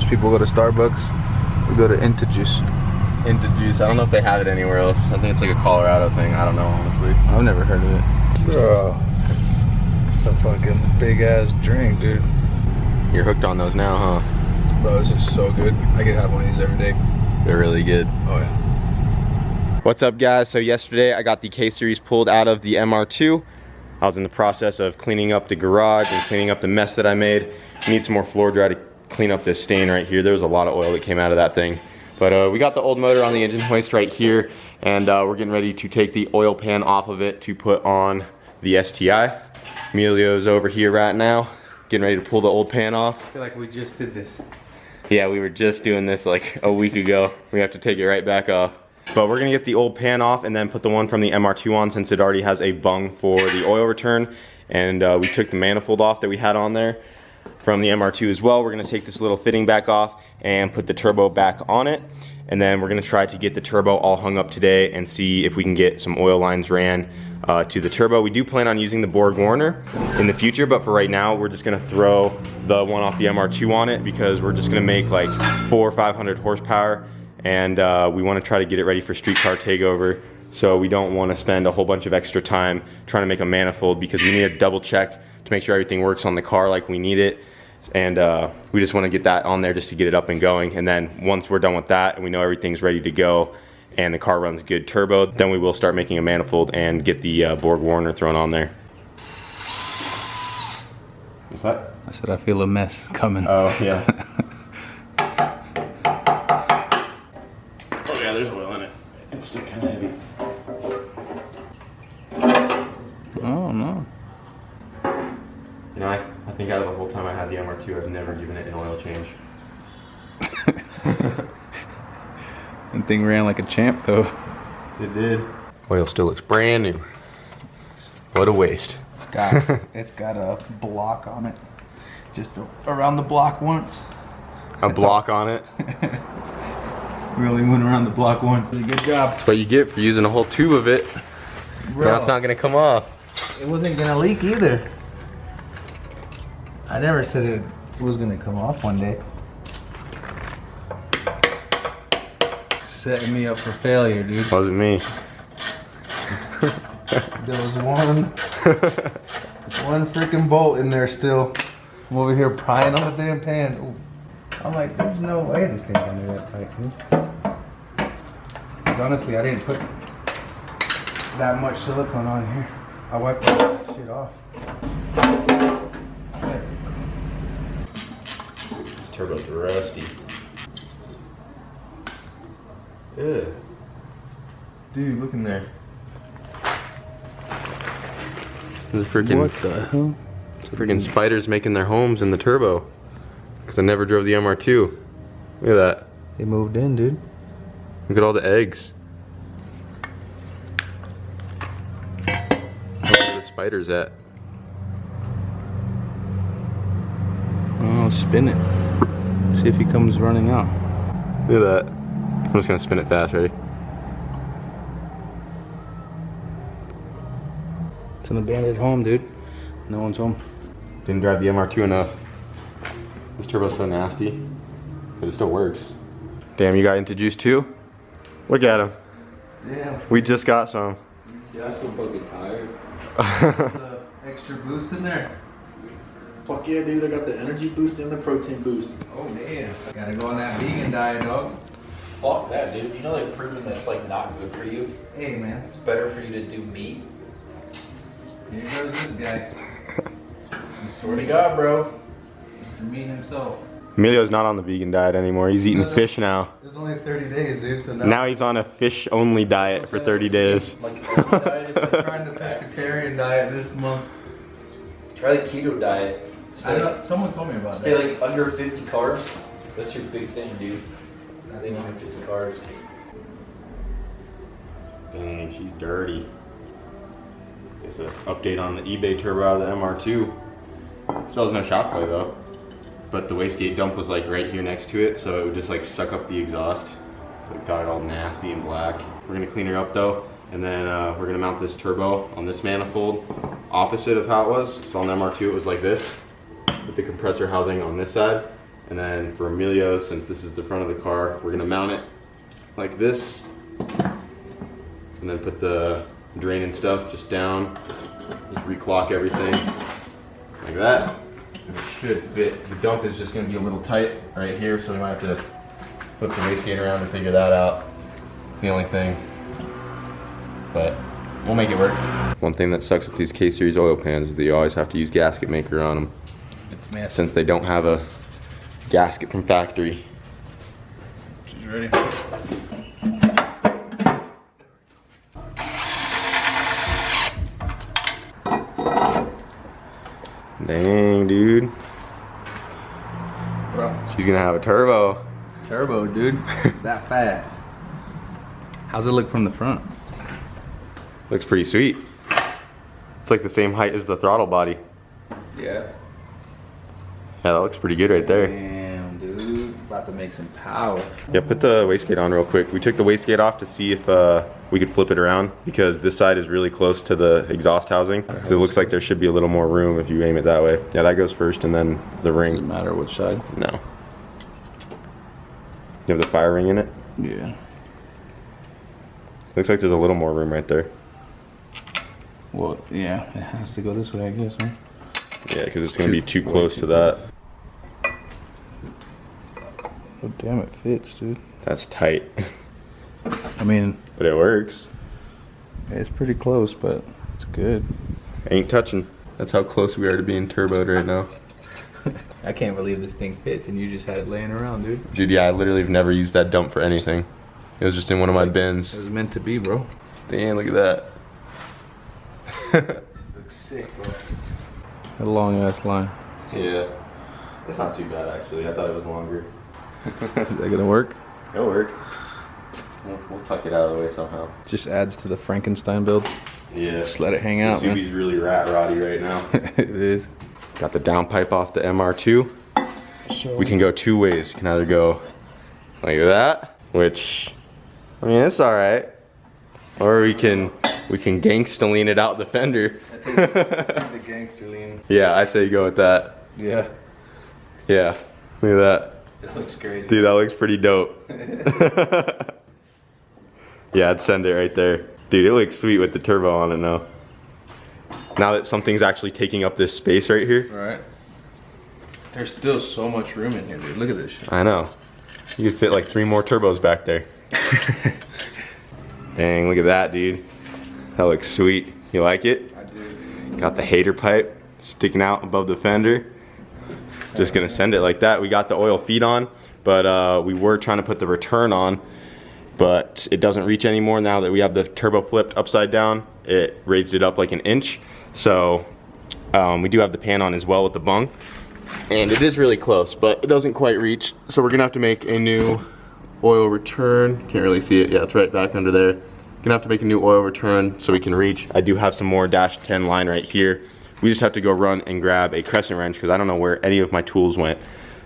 most people go to Starbucks. We go to Instas. Juice. I don't know if they have it anywhere else. I think it's like a Colorado thing. I don't know, honestly. I've never heard of it. Bro, it's a fucking big ass drink, dude. You're hooked on those now, huh? Bro, this is so good. I could have one of these every day. They're really good. Oh yeah. What's up, guys? So yesterday I got the K-Series pulled out of the MR2. I was in the process of cleaning up the garage and cleaning up the mess that I made. I need some more floor dry to clean up this stain right here. There was a lot of oil that came out of that thing. But we got the old motor on the engine hoist right here, and we're getting ready to take the oil pan off of it to put on the STI. Emilio's over here right now, getting ready to pull the old pan off. I feel like we just did this. Yeah, we were just doing this like a week ago. We have to take it right back off. But we're gonna get the old pan off and then put the one from the MR2 on, since it already has a bung for the oil return. And we took the manifold off that we had on there from the MR2 as well. We're gonna take this little fitting back off and put the turbo back on it. And then we're gonna try to get the turbo all hung up today and see if we can get some oil lines ran to the turbo. We do plan on using the Borg Warner in the future, but for right now, we're just gonna throw the one off the MR2 on it, because we're just gonna make like 400 or 500 horsepower, and we wanna try to get it ready for street car takeover. So we don't wanna spend a whole bunch of extra time trying to make a manifold, because we need to double check to make sure everything works on the car like we need it. And we just want to get that on there just to get it up and going. And then once we're done with that and we know everything's ready to go and the car runs good turbo, then we will start making a manifold and get the Borg Warner thrown on there. What's that? I said I feel a mess coming. Oh yeah. Oh yeah, there's oil in it. It's still kind of heavy. Oh no. You know, I think out of the whole time I had the MR2, I've never given it an oil change. That thing ran like a champ though. It did. Oil still looks brand new. What a waste. It's got a block on it. Just around the block once. A block on it? We only went around the block once. Good job. That's what you get for using a whole tube of it. Bro, Now it's not gonna come off. it wasn't gonna leak either. I never said it was gonna come off one day. Setting me up for failure, dude. Wasn't me. There was one freaking bolt in there still. I'm over here prying on the damn pan. Ooh. I'm like, there's no way this thing's gonna be that tight, dude. Because honestly, I didn't put that much silicone on here. I wiped that shit off. This turbo's rusty. Ew. Dude, look in there. There's a freaking, What the hell? freaking spiders making their homes in the turbo. Because I never drove the MR2. Look at that. They moved in, dude. Look at all the eggs. Where are the spiders at? Oh, spin it. See if he comes running out. Look at that. I'm just gonna spin it fast, ready? It's an abandoned home, dude. No one's home. Didn't drive the MR2 enough. This turbo's so nasty, but it still works. Damn, you got into juice too? Look at him. Yeah. We just got some. Yeah, I feel fucking tired. The extra boost in there. Fuck yeah, dude, I got the energy boost and the protein boost. Oh, damn. Gotta go on that vegan diet, dog. Fuck that, dude. You know they've proven that's like not good for you. Hey, man. It's better for you to do meat. Here goes this guy. Swear to God, bro. Mr. Meat himself. Emilio's not on the vegan diet anymore. He's eating fish now. It's only 30 days, dude. So Now he's on a fish-only diet for 30 days. Like keto diet. I'm trying the pescatarian diet this month. Try the keto diet. Someone told me about Stay like under 50 carbs. That's your big thing, dude. I think under 50 carbs. Dang, she's dirty. It's an update on the eBay turbo out of the MR2. Still has no shock play though. But the wastegate dump was like right here next to it, so it would just like suck up the exhaust. So it got it all nasty and black. We're gonna clean her up though, and then we're gonna mount this turbo on this manifold, opposite of how it was. So on the MR2 it was like this, with the compressor housing on this side, And then for Emilio's, since this is the front of the car, we're gonna mount it like this. And then put the drain and stuff just down. Just reclock everything like that. And it should fit. The dump is just gonna be a little tight right here, so we might have to flip the wastegate around to figure that out. It's the only thing. But we'll make it work. One thing that sucks with these K-Series oil pans is that you always have to use gasket maker on them. It's messy. Since they don't have a gasket from factory. She's ready. Dang, dude. Bro, She's gonna have a turbo. it's turbo, dude. That fast. How's it look from the front? Looks pretty sweet. It's like the same height as the throttle body. Yeah. Yeah, that looks pretty good right there. Damn, dude. About to make some power. Yeah, put the wastegate on real quick. We took the wastegate off to see if we could flip it around because this side is really close to the exhaust housing. It looks like there should be a little more room if you aim it that way. Yeah, that goes first and then the ring. Doesn't matter which side. No. You have the fire ring in it? Yeah. Looks like there's a little more room right there. Well, yeah, it has to go this way, I guess, huh? Yeah, because it's going to be too close to that. Oh, damn, it fits, dude. That's tight. I mean, But it works. it's pretty close, but it's good. Ain't touching. That's how close we are to being turboed right now. I can't believe this thing fits and you just had it laying around, dude. Dude, yeah, I literally have never used that dump for anything. It was just in one of my bins. It was meant to be, bro. Damn, look at that. Looks sick, bro. A long ass line. Yeah. It's not too bad, actually. I thought it was longer. Is that gonna work? It'll work. We'll tuck it out of the way somehow. Just adds to the Frankenstein build. Yeah. Just let it hang out, The man. Subi's really rat roddy right now. It is. Got the downpipe off the MR2. We can go two ways. You can either go like that, which, I mean, it's all right. Or we can gangsta lean it out the fender. I think the gangster lean. Yeah, I say go with that. Yeah. Yeah, look at that. It looks crazy. Dude, that looks pretty dope. Yeah, I'd send it right there. Dude, it looks sweet with the turbo on it now. Now that something's actually taking up this space right here. Right. There's still so much room in here, dude. Look at this shit. I know. You could fit like 3 more turbos back there. Dang, look at that, dude. That looks sweet. You like it? I do. Got the hater pipe sticking out above the fender. Just gonna send it like that. We got the oil feed on, but we were trying to put the return on, but it doesn't reach anymore now that we have the turbo flipped upside down. It raised it up like an inch. So we do have the pan on as well with the bung. And it is really close, but it doesn't quite reach. So we're gonna have to make a new oil return. Can't really see it. Yeah, it's right back under there. Gonna have to make a new oil return so we can reach. I do have some more dash 10 line right here. We just have to go run and grab a crescent wrench because I don't know where any of my tools went.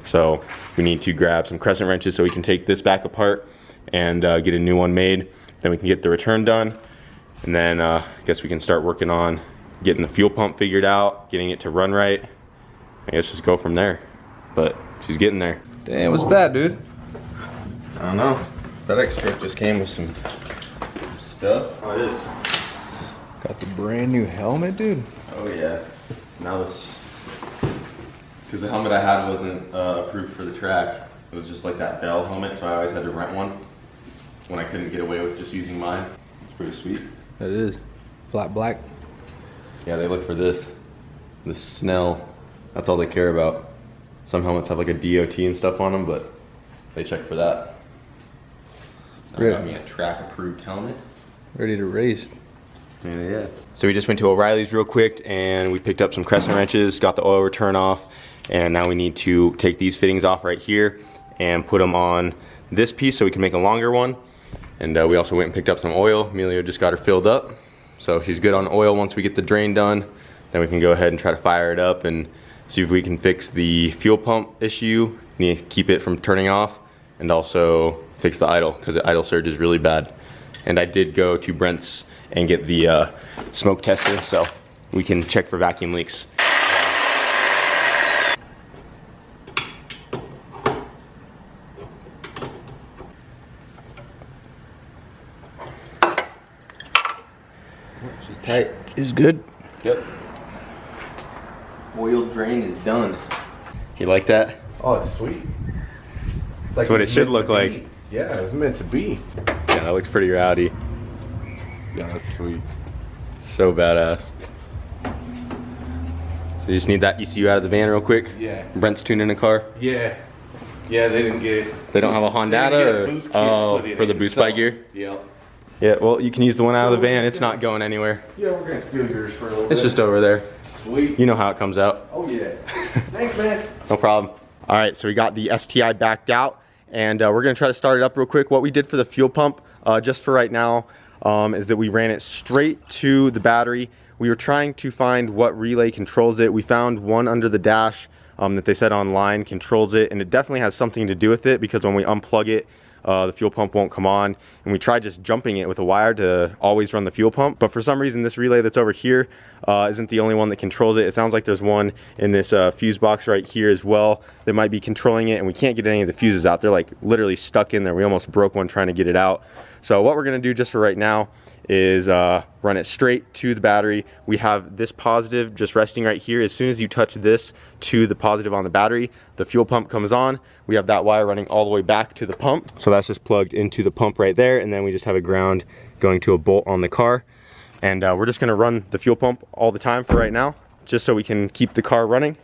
So we need to grab some crescent wrenches so we can take this back apart and get a new one made. Then we can get the return done. And then I guess we can start working on getting the fuel pump figured out, getting it to run right. I guess just go from there. But she's getting there. Damn, what's that, dude? I don't know. FedEx truck just came with some stuff. Oh, it is. Got the brand new helmet, dude. Oh yeah. So now this, because the helmet I had wasn't approved for the track. It was just like that Bell helmet, so I always had to rent one when I couldn't get away with just using mine. It's pretty sweet. It is. Flat black. Yeah, they look for this. The Snell. That's all they care about. Some helmets have like a DOT and stuff on them, but they check for that. So I got me a track approved helmet. Ready to race. Yeah. So we just went to O'Reilly's real quick and we picked up some crescent wrenches, got the oil return off, and now we need to take these fittings off right here and put them on this piece so we can make a longer one. And we also went and picked up some oil. Amelia just got her filled up. So she's good on oil. Once we get the drain done, then we can go ahead and try to fire it up and see if we can fix the fuel pump issue, need to keep it from turning off, and also fix the idle, because the idle surge is really bad. And I did go to Brent's and get the smoke tester so we can check for vacuum leaks. tight. It's good. Yep. Oil drain is done. You like that? Oh, it's sweet. It's That's what it should look like. Yeah, it's meant to be. Yeah, that looks pretty rowdy. Yeah, that's sweet. So badass. So you just need that ECU out of the van real quick? Yeah. Brent's tuning a car? Yeah. Yeah, they didn't get. They don't have a Hondata? Oh, for the boost by gear? Yep. Yeah, well, you can use the one out of the van. It's not going anywhere. Yeah, we're gonna steal yours for a little bit. It's just over there. Sweet. You know how it comes out. Oh yeah. Thanks, man. No problem. All right, so we got the STI backed out, and we're gonna try to start it up real quick. What we did for the fuel pump, just for right now, is that we ran it straight to the battery. We were trying to find what relay controls it. We found one under the dash that they said online controls it, and it definitely has something to do with it, because when we unplug it, the fuel pump won't come on, and we tried just jumping it with a wire to always run the fuel pump, but for some reason this relay that's over here isn't the only one that controls it. It sounds like there's one in this fuse box right here as well that might be controlling it, and we can't get any of the fuses out. They're like literally stuck in there. We almost broke one trying to get it out. So what we're gonna do just for right now is run it straight to the battery. We have this positive just resting right here. As soon as you touch this to the positive on the battery, the fuel pump comes on. We have that wire running all the way back to the pump. So that's just plugged into the pump right there, and then we just have a ground going to a bolt on the car. And we're just gonna run the fuel pump all the time for right now, just so we can keep the car running.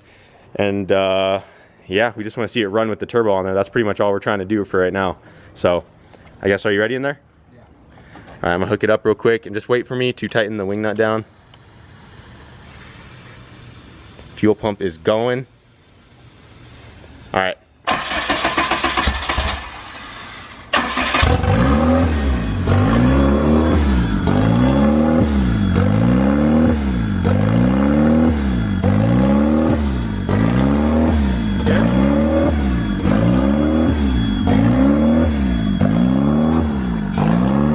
And yeah, we just wanna see it run with the turbo on there. That's pretty much all we're trying to do for right now. So I guess, are you ready in there? All right, I'm gonna hook it up real quick and just wait for me to tighten the wing nut down. Fuel pump is going. All right.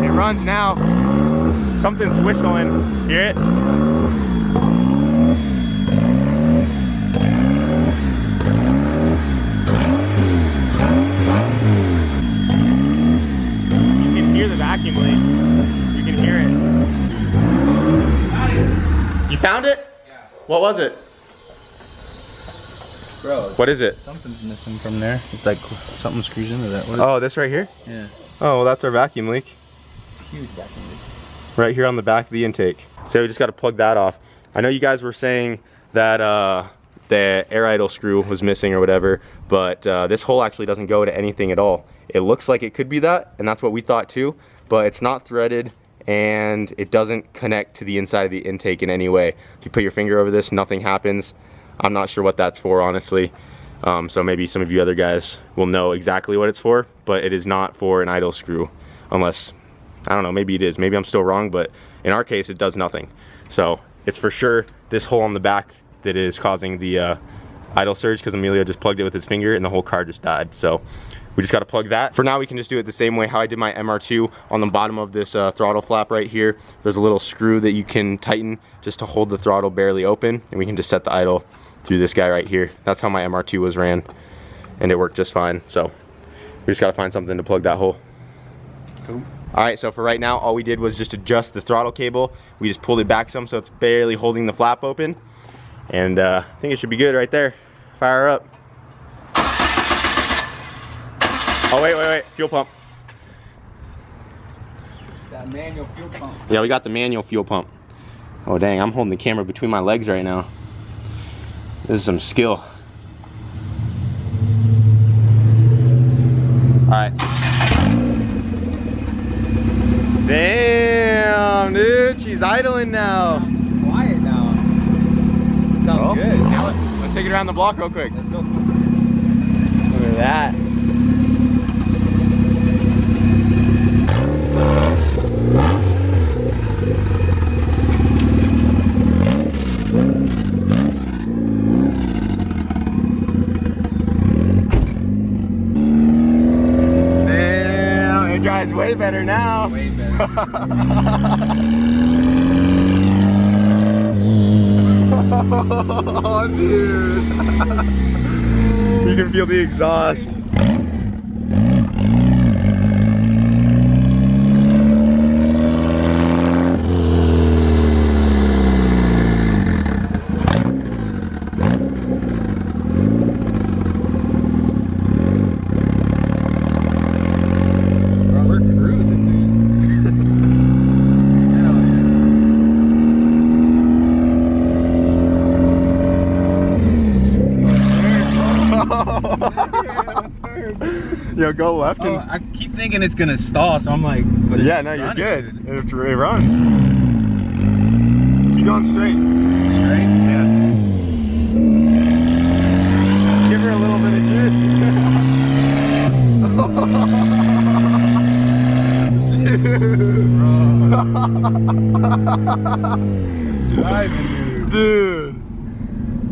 It runs now. Something's whistling. Hear it? You can hear the vacuum leak. You can hear it. You found it? Yeah. What was it? Bro. What is it? Something's missing from there. It's like something screws into that. What is Oh, this right here? Yeah. Oh, well, that's our vacuum leak. Huge vacuum leak. Right here on the back of the intake. So we just got to plug that off. I know you guys were saying that the air idle screw was missing or whatever, but this hole actually doesn't go to anything at all. It looks like it could be that, and that's what we thought too, but it's not threaded and it doesn't connect to the inside of the intake in any way. If you put your finger over this, nothing happens. I'm not sure what that's for, honestly. So maybe some of you other guys will know exactly what it's for, but it is not for an idle screw, unless, I don't know, maybe it is. Maybe I'm still wrong, but in our case, it does nothing. So it's for sure this hole on the back that is causing the idle surge, because Emilio just plugged it with his finger and the whole car just died. So we just got to plug that. For now, we can just do it the same way how I did my MR2. On the bottom of this throttle flap right here, there's a little screw that you can tighten just to hold the throttle barely open, and we can just set the idle through this guy right here. That's how my MR2 was ran, and it worked just fine. So we just got to find something to plug that hole. Cool. All right, so for right now, all we did was just adjust the throttle cable. We just pulled it back some so it's barely holding the flap open. And I think it should be good right there. Fire her up. Oh, wait, fuel pump. That manual fuel pump. Yeah, we got the manual fuel pump. Oh dang, I'm holding the camera between my legs right now. This is some skill. All right. Damn, dude, she's idling now. Quiet now. Sounds good. Now let's take it around the block real quick. Let's go. Look at that. Damn, it drives way better now. Way better. Oh, dude. You can feel the exhaust. Yo, go left and... I keep thinking it's gonna stall, so I'm like... But yeah, no, you're good. It runs. Keep going straight. Straight? Yeah. Give her a little bit of juice. Driving, dude.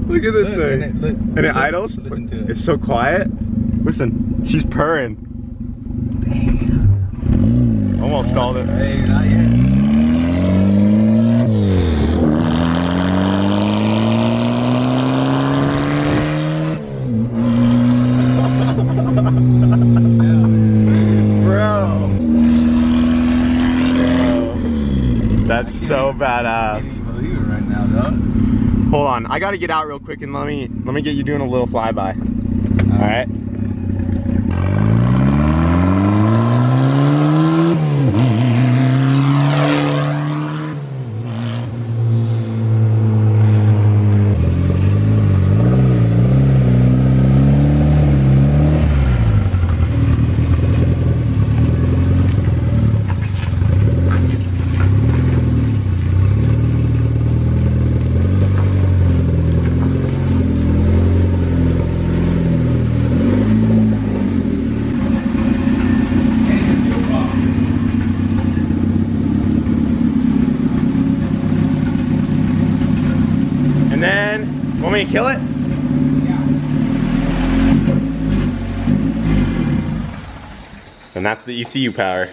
Look at this thing. And it idles? Listen to it. It's so quiet. Listen, she's purring. Damn. Almost stalled it. Hey, not yet. That's so badass. I can't believe it right now, dog. Hold on, I gotta get out real quick and let me get you doing a little flyby. All right. And then, want me to kill it? Yeah. And that's the ECU power.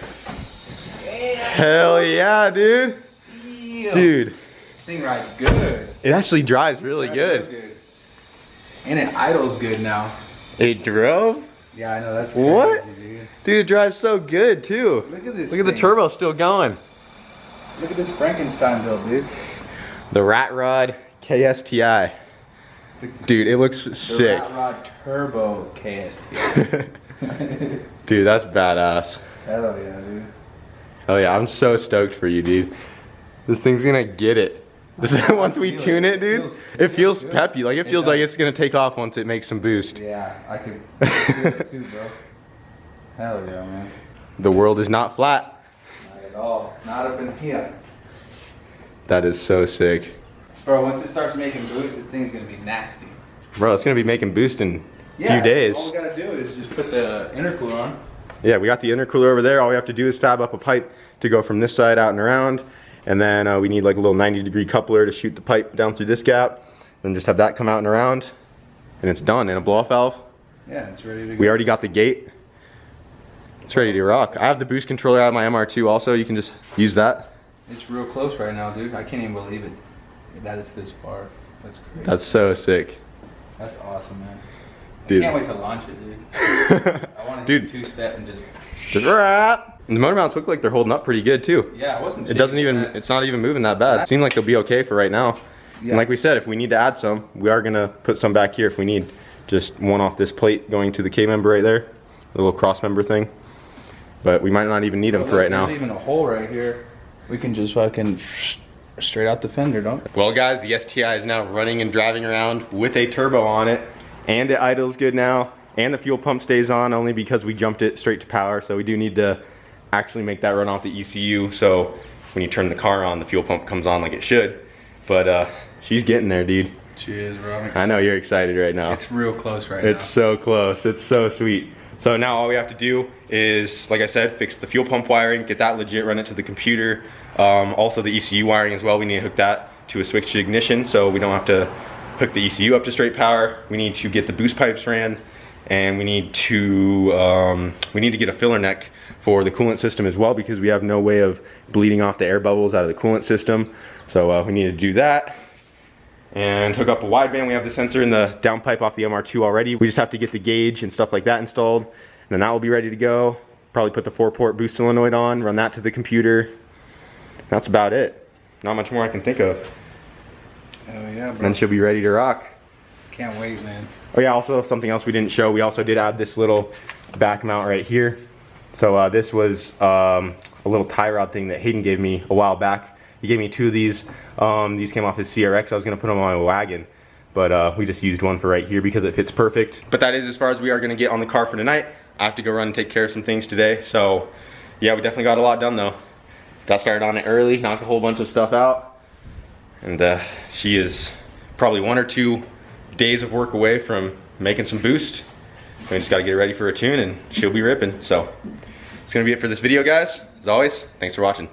Hell yeah, dude. Damn. Dude, This thing rides good. it actually drives really good. And it idles good now. It drove? Yeah, I know, that's crazy, What? dude. Dude, it drives so good too. Look at this Look at the thing. turbo still going. Look at this Frankenstein build, dude. The Rat Rod KSTI. Dude, it looks The sick. Rat Rod Turbo KST. Dude, that's badass. Hell yeah, dude. Oh yeah, I'm so stoked for you, dude. This thing's gonna get it. Once we tune it, dude, it feels good. peppy. Like it feels like it's gonna take off once it makes some boost. Yeah, I could feel it too, bro. Hell yeah, man. The world is not flat. Not at all. Not up in here. That is so sick. Bro, once it starts making boost, this thing's gonna be nasty. Bro, it's gonna be making boost in a few All days. we gotta do is just put the intercooler on. Yeah, we got the intercooler over there. All we have to do is fab up a pipe to go from this side out and around. And then we need like a little 90-degree coupler to shoot the pipe down through this gap. And just have that come out and around. And it's done. And a blow-off valve. Yeah, it's ready to go. We already got the gate. It's ready to rock. I have the boost controller out of my MR2 also. You can just use that. It's real close right now, dude. I can't even believe it. That is this far. That's crazy. That's so sick. That's awesome, man. Dude. I can't wait to launch it, dude. I want to Dude. do two-step and just... Just wrap. And the motor mounts look like they're holding up pretty good too. Yeah, I wasn't... It doesn't even, it's not even moving that bad. It seems like they'll be okay for right now. Yeah. And like we said, if we need to add some, we are gonna put some back here if we need. Just one off this plate going to the K-member right there. The little cross member thing. But we might not even need them for right now. There's even a hole right here. We can just fucking straight out the fender, don't we? Well guys, the STI is now running and driving around with a turbo on it. And it idles good now. And the fuel pump stays on only because we jumped it straight to power. So we do need to actually make that run off the ECU. So when you turn the car on, the fuel pump comes on like it should. But she's getting there, dude. Cheers, bro. I know you're excited right now. It's real close right It's now. so close. It's so sweet. So now all we have to do is, like I said, fix the fuel pump wiring, get that legit, run it to the computer. Also the ECU wiring as well. We need to hook that to a switched ignition so we don't have to hook the ECU up to straight power. We need to get the boost pipes ran, and we need to get a filler neck for the coolant system as well, because we have no way of bleeding off the air bubbles out of the coolant system. So we need to do that and hook up a wideband. We have the sensor in the downpipe off the MR2 already. We just have to get the gauge and stuff like that installed, and then that will be ready to go. Probably put the 4-port boost solenoid on, run that to the computer. That's about it. Not much more I can think of. Oh yeah, bro. Then she'll be ready to rock. Can't wait, man. Oh yeah, also something else we didn't show, we also did add this little back mount right here. So this was a little tie rod thing that Hayden gave me a while back. He gave me 2 of these. These came off his CRX. I was gonna put them on my wagon, but we just used one for right here because it fits perfect. But that is as far as we are gonna get on the car for tonight. I have to go run and take care of some things today. So yeah, we definitely got a lot done though. Got started on it early, knocked a whole bunch of stuff out. And she is probably 1 or 2 days of work away from making some boost. We just gotta get ready for a tune and she'll be ripping. So it's gonna be it for this video, guys. As always, thanks for watching.